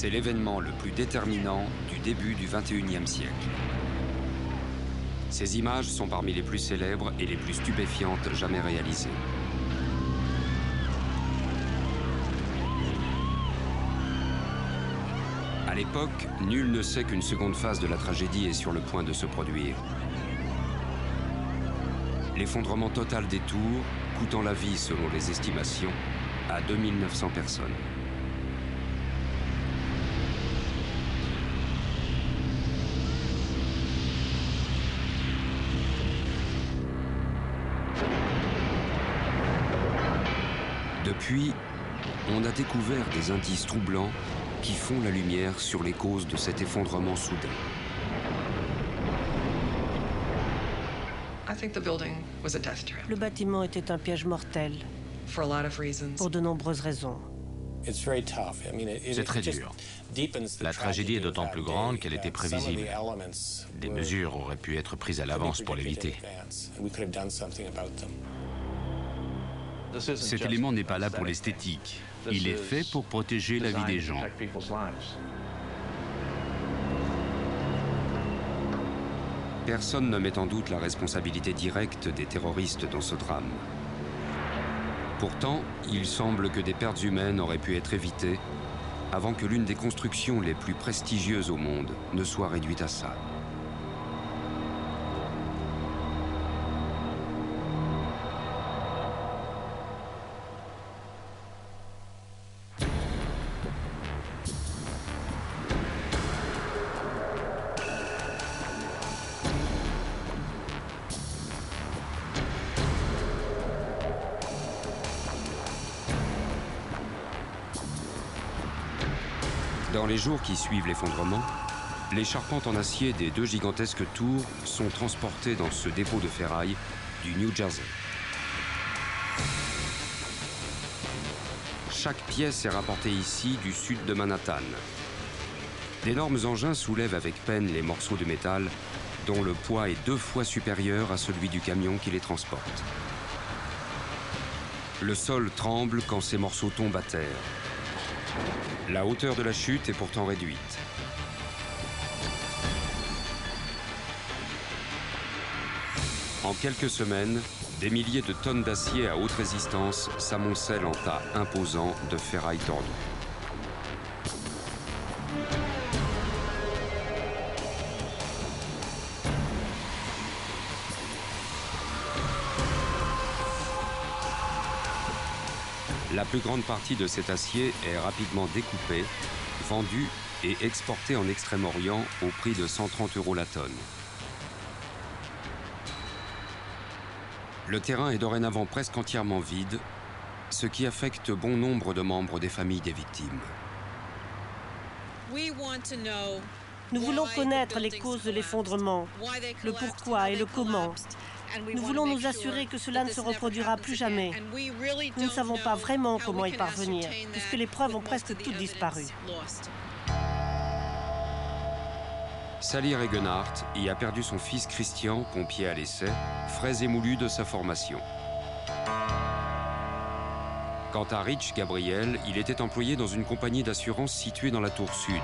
C'est l'événement le plus déterminant du début du XXIe siècle. Ces images sont parmi les plus célèbres et les plus stupéfiantes jamais réalisées. À l'époque, nul ne sait qu'une seconde phase de la tragédie est sur le point de se produire. L'effondrement total des tours, coûtant la vie, selon les estimations, à 2900 personnes. Depuis, on a découvert des indices troublants qui font la lumière sur les causes de cet effondrement soudain. Le bâtiment était un piège mortel, pour de nombreuses raisons. C'est très dur. La tragédie est d'autant plus grande qu'elle était prévisible. Des mesures auraient pu être prises à l'avance pour l'éviter. Cet élément n'est pas là pour l'esthétique. Il est fait pour protéger la vie des gens. Personne ne met en doute la responsabilité directe des terroristes dans ce drame. Pourtant, il semble que des pertes humaines auraient pu être évitées avant que l'une des constructions les plus prestigieuses au monde ne soit réduite à ça. Dans les jours qui suivent l'effondrement, les charpentes en acier des deux gigantesques tours sont transportées dans ce dépôt de ferraille du New Jersey. Chaque pièce est rapportée ici du sud de Manhattan. D'énormes engins soulèvent avec peine les morceaux de métal dont le poids est 2 fois supérieur à celui du camion qui les transporte. Le sol tremble quand ces morceaux tombent à terre. La hauteur de la chute est pourtant réduite. En quelques semaines, des milliers de tonnes d'acier à haute résistance s'amoncellent en tas imposants de ferraille tordue. La plus grande partie de cet acier est rapidement découpée, vendue et exportée en Extrême-Orient au prix de 130 € la tonne. Le terrain est dorénavant presque entièrement vide, ce qui affecte bon nombre de membres des familles des victimes. Nous voulons connaître les causes de l'effondrement, le pourquoi et le comment. Nous voulons nous assurer que cela ne se reproduira plus jamais. Nous ne savons pas vraiment comment y parvenir, puisque les preuves ont presque toutes disparu. Sally Regenhardt y a perdu son fils Christian, pompier à l'essai, frais émoulu de sa formation. Quant à Rich Gabriel, il était employé dans une compagnie d'assurance située dans la tour sud.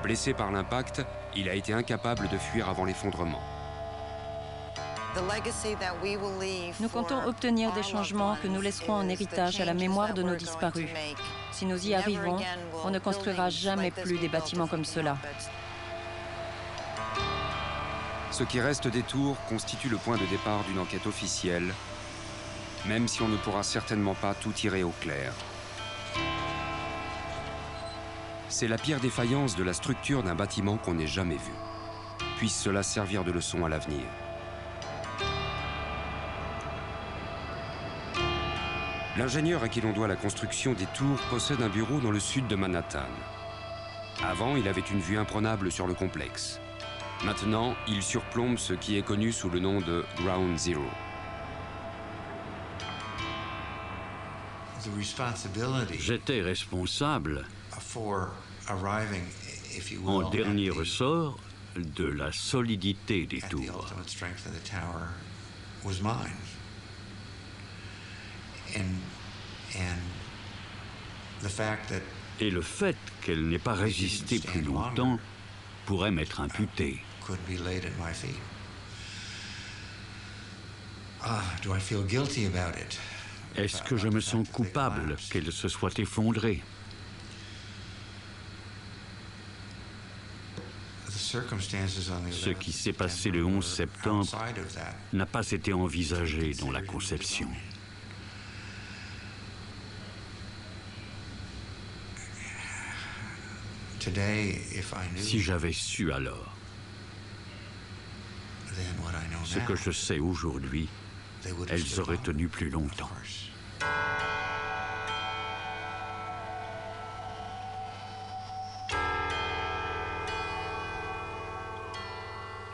Blessé par l'impact, il a été incapable de fuir avant l'effondrement. Nous comptons obtenir des changements que nous laisserons en héritage à la mémoire de nos disparus. Si nous y arrivons, on ne construira jamais plus des bâtiments comme cela. Ce qui reste des tours constitue le point de départ d'une enquête officielle, même si on ne pourra certainement pas tout tirer au clair. C'est la pire défaillance de la structure d'un bâtiment qu'on n'ait jamais vu. Puisse cela servir de leçon à l'avenir. L'ingénieur à qui l'on doit la construction des tours possède un bureau dans le sud de Manhattan. Avant, il avait une vue imprenable sur le complexe. Maintenant, il surplombe ce qui est connu sous le nom de Ground Zero. J'étais responsable, en dernier ressort, de la solidité des tours. Et le fait qu'elle n'ait pas résisté plus longtemps pourrait m'être imputé. Est-ce que je me sens coupable qu'elle se soit effondrée? Ce qui s'est passé le 11 septembre n'a pas été envisagé dans la conception. Si j'avais su alors ce que je sais aujourd'hui, elles auraient tenu plus longtemps.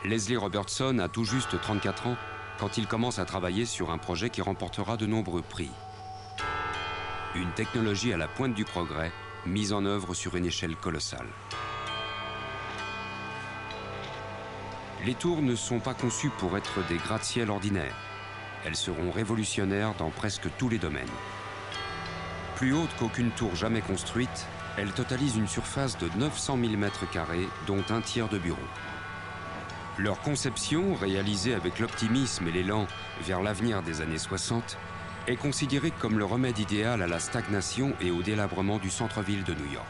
Leslie Robertson a tout juste 34 ans quand il commence à travailler sur un projet qui remportera de nombreux prix. Une technologie à la pointe du progrès, mise en œuvre sur une échelle colossale. Les tours ne sont pas conçues pour être des gratte-ciel ordinaires. Elles seront révolutionnaires dans presque tous les domaines. Plus haute qu'aucune tour jamais construite, elles totalisent une surface de 900 000 m², dont un tiers de bureaux. Leur conception, réalisée avec l'optimisme et l'élan vers l'avenir des années 60, est considérée comme le remède idéal à la stagnation et au délabrement du centre-ville de New York.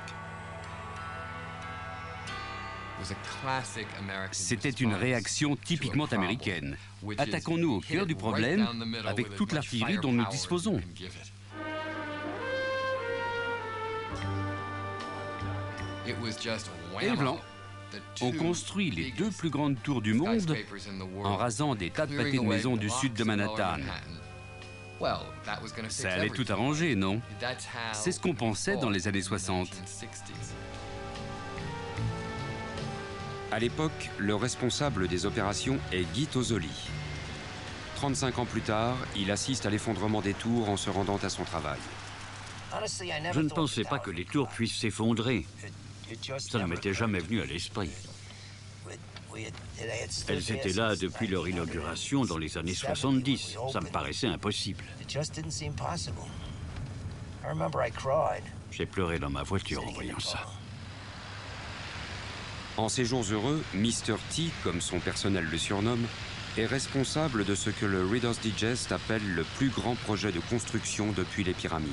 C'était une réaction typiquement américaine. Attaquons-nous au cœur du problème avec toute l'artillerie dont nous disposons. Et blanc. On construit les deux plus grandes tours du monde en rasant des tas de pâtés de maisons du sud de Manhattan. Ça allait tout arranger, non? C'est ce qu'on pensait dans les années 60. À l'époque, le responsable des opérations est Guy Tozzoli. 35 ans plus tard, il assiste à l'effondrement des tours en se rendant à son travail. Je ne pensais pas que les tours puissent s'effondrer. Ça ne m'était jamais venu à l'esprit. Elles étaient là depuis leur inauguration dans les années 70. Ça me paraissait impossible. J'ai pleuré dans ma voiture en voyant ça. En ses jours heureux, Mr. T, comme son personnel le surnomme, est responsable de ce que le Reader's Digest appelle le plus grand projet de construction depuis les pyramides.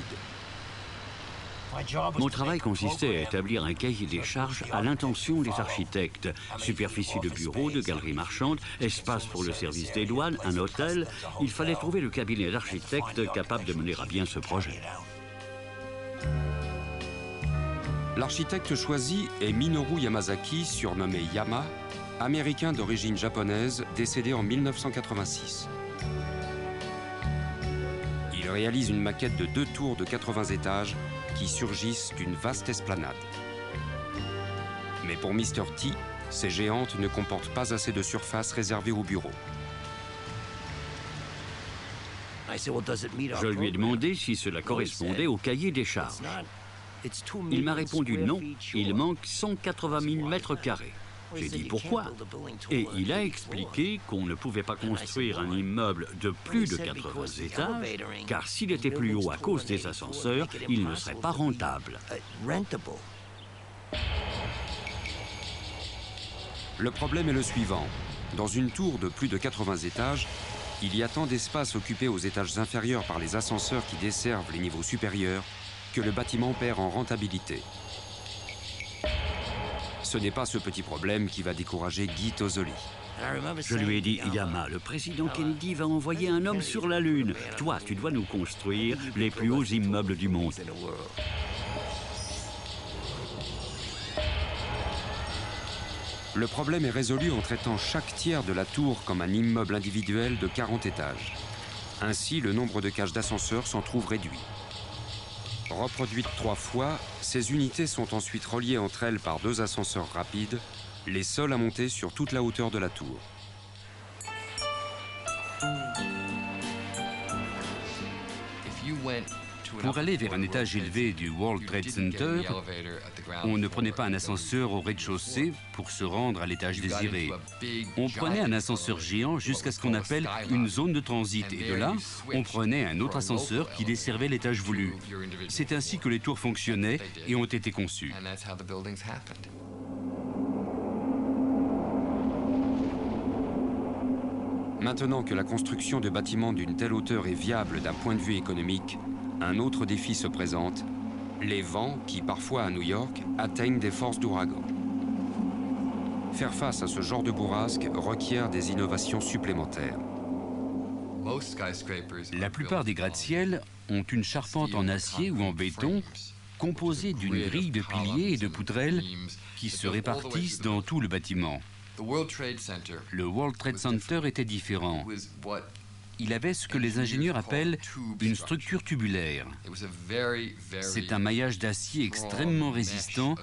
Mon travail consistait à établir un cahier des charges à l'intention des architectes. Superficie de bureaux, de galeries marchandes, espace pour le service des douanes, un hôtel. Il fallait trouver le cabinet d'architectes capable de mener à bien ce projet. L'architecte choisi est Minoru Yamazaki, surnommé Yama, américain d'origine japonaise, décédé en 1986. Il réalise une maquette de 2 tours de 80 étages qui surgissent d'une vaste esplanade. Mais pour Mr. T, ces géantes ne comportent pas assez de surface réservée aux bureaux. Je lui ai demandé si cela correspondait au cahier des charges. Il m'a répondu non, il manque 180 000 m². J'ai dit pourquoi? Et il a expliqué qu'on ne pouvait pas construire un immeuble de plus de 80 étages, car s'il était plus haut à cause des ascenseurs, il ne serait pas rentable. Le problème est le suivant. Dans une tour de plus de 80 étages, il y a tant d'espace occupé aux étages inférieurs par les ascenseurs qui desservent les niveaux supérieurs que le bâtiment perd en rentabilité. Ce n'est pas ce petit problème qui va décourager Guy Tozzoli. Je lui ai dit, Yama, le président Kennedy va envoyer un homme sur la Lune. Toi, tu dois nous construire les plus hauts immeubles du monde. Le problème est résolu en traitant chaque tiers de la tour comme un immeuble individuel de 40 étages. Ainsi, le nombre de cages d'ascenseurs s'en trouve réduit. Reproduites 3 fois, ces unités sont ensuite reliées entre elles par 2 ascenseurs rapides, les seuls à monter sur toute la hauteur de la tour. Pour aller vers un étage élevé du World Trade Center, on ne prenait pas un ascenseur au rez-de-chaussée pour se rendre à l'étage désiré. On prenait un ascenseur géant jusqu'à ce qu'on appelle une zone de transit. Et de là, on prenait un autre ascenseur qui desservait l'étage voulu. C'est ainsi que les tours fonctionnaient et ont été conçues. Maintenant que la construction de bâtiments d'une telle hauteur est viable d'un point de vue économique, un autre défi se présente, les vents qui, parfois à New York, atteignent des forces d'ouragan. Faire face à ce genre de bourrasque requiert des innovations supplémentaires. La plupart des gratte-ciel ont une charpente en acier ou en béton composée d'une grille de piliers et de poutrelles qui se répartissent dans tout le bâtiment. Le World Trade Center était différent. Il avait ce que les ingénieurs appellent une structure tubulaire. C'est un maillage d'acier extrêmement résistant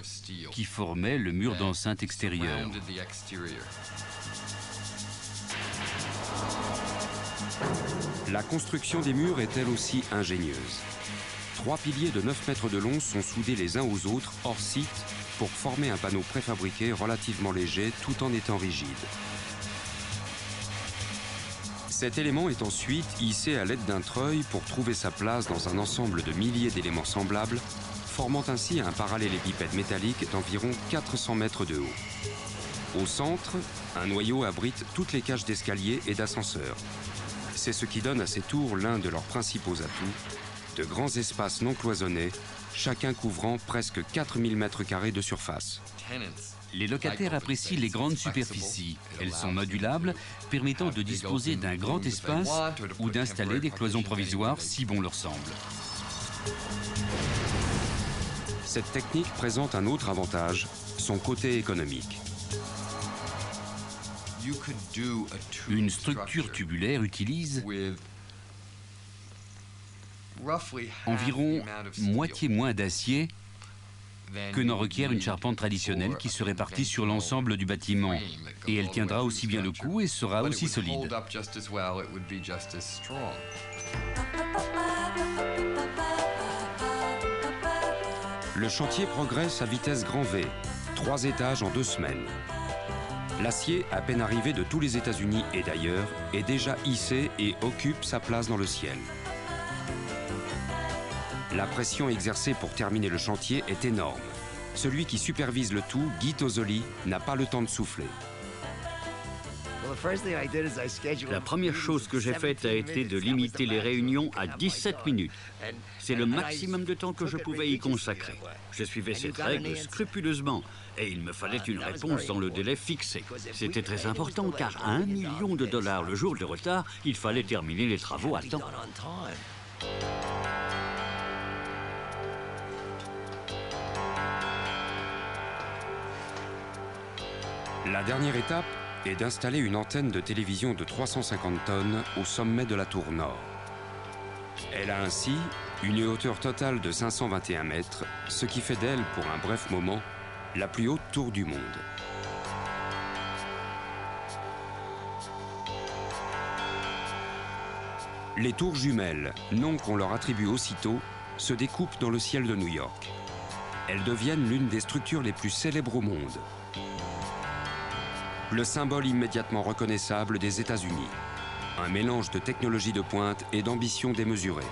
qui formait le mur d'enceinte extérieur. La construction des murs est elle aussi ingénieuse. 3 piliers de 9 mètres de long sont soudés les uns aux autres hors site pour former un panneau préfabriqué relativement léger tout en étant rigide. Cet élément est ensuite hissé à l'aide d'un treuil pour trouver sa place dans un ensemble de milliers d'éléments semblables, formant ainsi un parallélépipède métallique d'environ 400 mètres de haut. Au centre, un noyau abrite toutes les cages d'escalier et d'ascenseurs. C'est ce qui donne à ces tours l'un de leurs principaux atouts, de grands espaces non cloisonnés, chacun couvrant presque 4000 m² de surface. Les locataires apprécient les grandes superficies. Elles sont modulables, permettant de disposer d'un grand espace ou d'installer des cloisons provisoires si bon leur semble. Cette technique présente un autre avantage, son côté économique. Une structure tubulaire utilise environ moitié moins d'acier que n'en requiert une charpente traditionnelle qui se répartit sur l'ensemble du bâtiment. Et elle tiendra aussi bien le coup et sera aussi solide. Le chantier progresse à vitesse grand V, 3 étages en 2 semaines. L'acier, à peine arrivé de tous les États-Unis et d'ailleurs, est déjà hissé et occupe sa place dans le ciel. La pression exercée pour terminer le chantier est énorme. Celui qui supervise le tout, Guy Tozzoli, n'a pas le temps de souffler. La première chose que j'ai faite a été de limiter les réunions à 17 minutes. C'est le maximum de temps que je pouvais y consacrer. Je suivais cette règle scrupuleusement et il me fallait une réponse dans le délai fixé. C'était très important car à $1 million le jour de retard, il fallait terminer les travaux à temps. La dernière étape est d'installer une antenne de télévision de 350 tonnes au sommet de la tour nord. Elle a ainsi une hauteur totale de 521 mètres, ce qui fait d'elle, pour un bref moment, la plus haute tour du monde. Les tours jumelles, nom qu'on leur attribue aussitôt, se découpent dans le ciel de New York. Elles deviennent l'une des structures les plus célèbres au monde. Le symbole immédiatement reconnaissable des États-Unis. Un mélange de technologie de pointe et d'ambition démesurée.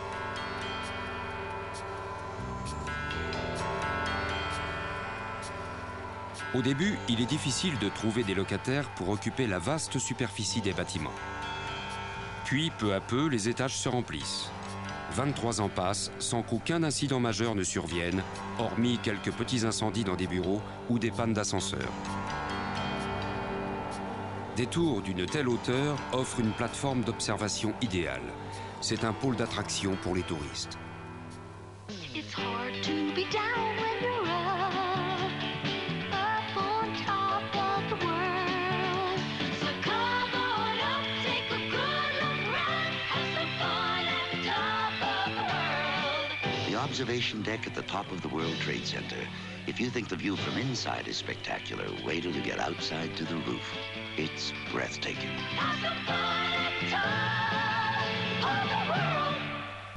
Au début, il est difficile de trouver des locataires pour occuper la vaste superficie des bâtiments. Puis, peu à peu, les étages se remplissent. 23 ans passent sans qu'aucun incident majeur ne survienne, hormis quelques petits incendies dans des bureaux ou des pannes d'ascenseur. Des tours d'une telle hauteur offrent une plateforme d'observation idéale. C'est un pôle d'attraction pour les touristes. The observation deck at the top of the World Trade Center. If you think the view from inside is spectacular, wait till you get outside to the roof. It's breathtaking.